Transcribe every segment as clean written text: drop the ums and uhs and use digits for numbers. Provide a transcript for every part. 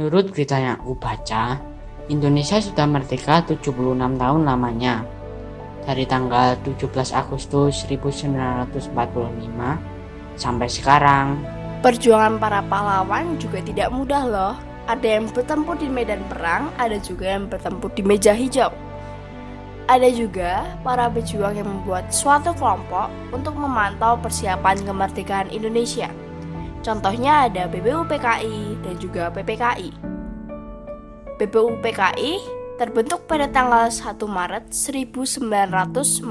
Menurut berita yang aku baca, Indonesia sudah merdeka 76 tahun lamanya. Dari tanggal 17 Agustus 1945 sampai sekarang. Perjuangan para pahlawan juga tidak mudah loh. Ada yang bertempur di medan perang, ada juga yang bertempur di meja hijau. Ada juga para pejuang yang membuat suatu kelompok untuk memantau persiapan kemerdekaan Indonesia. Contohnya ada BPUPKI dan juga PPKI. BPUPKI terbentuk pada tanggal 1 Maret 1945,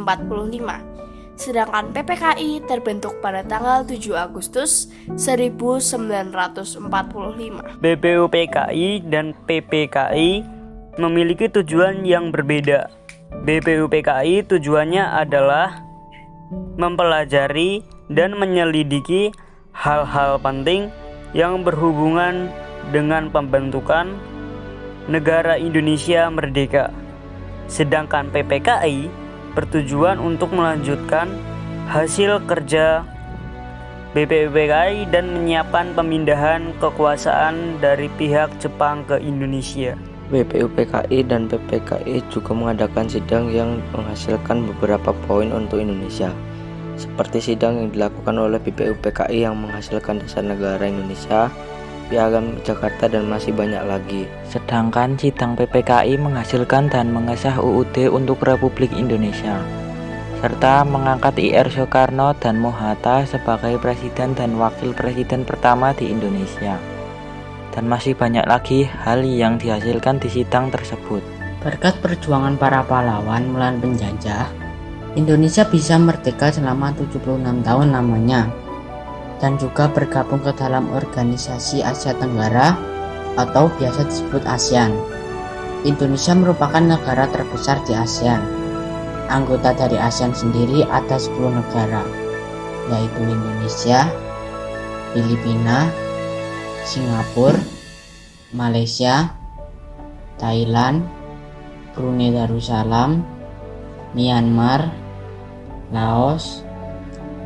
sedangkan PPKI terbentuk pada tanggal 7 Agustus 1945. BPUPKI dan PPKI memiliki tujuan yang berbeda. BPUPKI tujuannya adalah mempelajari dan menyelidiki hal-hal penting yang berhubungan dengan pembentukan negara Indonesia merdeka. Sedangkan PPKI bertujuan untuk melanjutkan hasil kerja BPUPKI dan menyiapkan pemindahan kekuasaan dari pihak Jepang ke Indonesia. BPUPKI dan PPKI juga mengadakan sidang yang menghasilkan beberapa poin untuk Indonesia, seperti sidang yang dilakukan oleh BPUPKI yang menghasilkan Dasar Negara Indonesia, Piagam Jakarta, dan masih banyak lagi. Sedangkan sidang PPKI menghasilkan dan mengesah UUD untuk Republik Indonesia, serta mengangkat IR Soekarno dan Mohatta sebagai Presiden dan Wakil Presiden pertama di Indonesia. Dan masih banyak lagi hal yang dihasilkan di sidang tersebut. Berkat perjuangan para pahlawan melawan penjajah, Indonesia bisa merdeka selama 76 tahun lamanya, dan juga bergabung ke dalam organisasi Asia Tenggara atau biasa disebut ASEAN. Indonesia merupakan negara terbesar di ASEAN. Anggota dari ASEAN sendiri ada 10 negara, yaitu Indonesia, Filipina, Singapura, Malaysia, Thailand, Brunei Darussalam, Myanmar, Laos,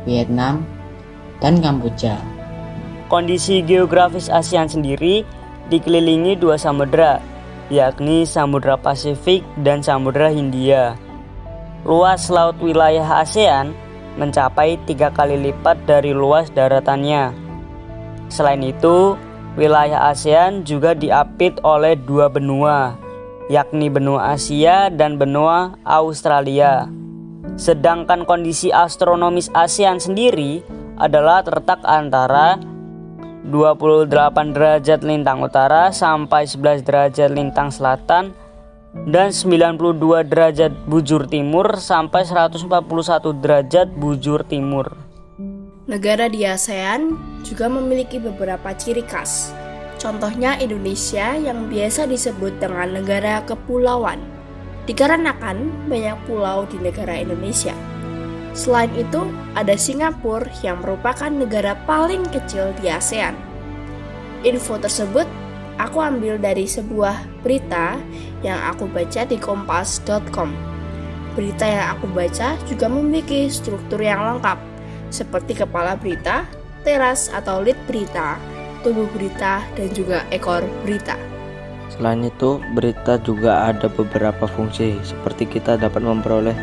Vietnam, dan Kamboja. Kondisi geografis ASEAN sendiri dikelilingi dua samudra, yakni Samudra Pasifik dan Samudra Hindia. Luas laut wilayah ASEAN mencapai 3 kali lipat dari luas daratannya. Selain itu, wilayah ASEAN juga diapit oleh 2 benua, yakni benua Asia dan benua Australia. Sedangkan kondisi astronomis ASEAN sendiri adalah terletak antara 28 derajat lintang utara sampai 11 derajat lintang selatan dan 92 derajat bujur timur sampai 141 derajat bujur timur. Negara di ASEAN juga memiliki beberapa ciri khas. Contohnya Indonesia yang biasa disebut dengan negara kepulauan, dikarenakan banyak pulau di negara Indonesia. Selain itu, ada Singapura yang merupakan negara paling kecil di ASEAN. Info tersebut aku ambil dari sebuah berita yang aku baca di kompas.com. Berita yang aku baca juga memiliki struktur yang lengkap, seperti kepala berita, teras atau lead berita, tubuh berita, dan juga ekor berita. Selain itu, berita juga ada beberapa fungsi, seperti kita dapat memperoleh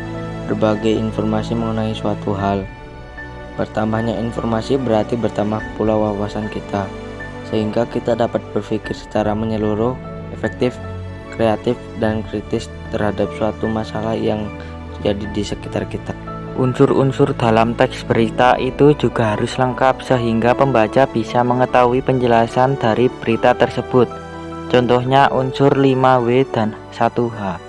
berbagai informasi mengenai suatu hal. Bertambahnya informasi berarti bertambah pula wawasan kita, sehingga kita dapat berpikir secara menyeluruh, efektif, kreatif, dan kritis terhadap suatu masalah yang terjadi di sekitar kita. Unsur-unsur dalam teks berita itu juga harus lengkap sehingga pembaca bisa mengetahui penjelasan dari berita tersebut. Contohnya unsur 5W dan 1H.